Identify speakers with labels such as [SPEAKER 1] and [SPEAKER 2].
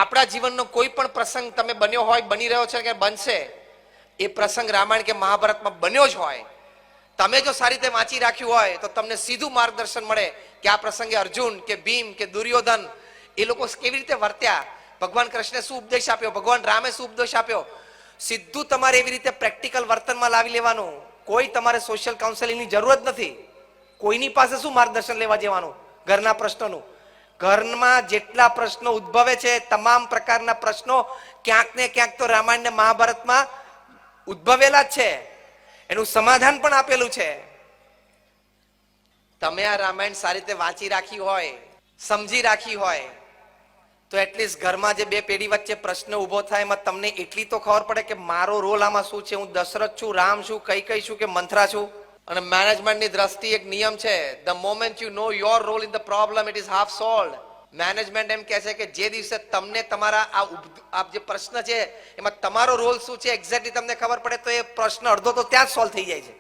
[SPEAKER 1] આપણા જીવનનો કોઈ પણ પ્રસંગ તમે બન્યો હોય, બની રહ્યો છે કે બનશે, એ પ્રસંગ રામાયણ કે મહાભારતમાં બન્યો જ હોય. તમે જો સારી રીતે વાંચી રાખ્યું હોય તો તમને સીધું માર્ગદર્શન મળે કે આ પ્રસંગે અર્જુન કે ભીમ કે દુર્યોધન એ લોકો કેવી રીતે વર્ત્યા, ભગવાન કૃષ્ણે શું ઉપદેશ આપ્યો, ભગવાન રામે શું ઉપદેશ આપ્યો. સીધું તમારે એવી રીતે પ્રેક્ટિકલ વર્તનમાં લાવી લેવાનું. કોઈ તમારે સોશિયલ કાઉન્સેલિંગની જરૂર જ નથી. કોઈની પાસે શું માર્ગદર્શન લેવા જવાનું ઘરના પ્રશ્નોનું. ઘરમાં જેટલા પ્રશ્નો ઉદ્ભવે છે તમામ પ્રકારના પ્રશ્નો ક્યાંક ને ક્યાંક તો રામાયણ ને મહાભારતમાં ઉદ્ભવેલા જ છે, એનું સમાધાન પણ આપેલું છે. તમે આ રામાયણ સારી રીતે વાંચી રાખી હોય, સમજી રાખી હોય તો એટલીસ્ટ ઘરમાં જે બે પેઢી વચ્ચે પ્રશ્ન ઉભો થાય એમાં તમને એટલી તો ખબર પડે કે મારો રોલ આમાં શું છે, હું દશરથ છું, રામ છું, કઈ છું કે મંથરા છું. અને મેનેજમેન્ટની દ્રષ્ટિ એક નિયમ છે, the moment you know your role in the problem it is half solved. Management એમ કહે છે કે જે દિવસે તમને તમારા આ જે પ્રશ્ન છે એમાં તમારો રોલ શું છે એક્ઝેક્ટલી તમને ખબર પડે તો એ પ્રશ્ન અડધો તો ત્યાં જ સોલ્વ થઈ જાય છે.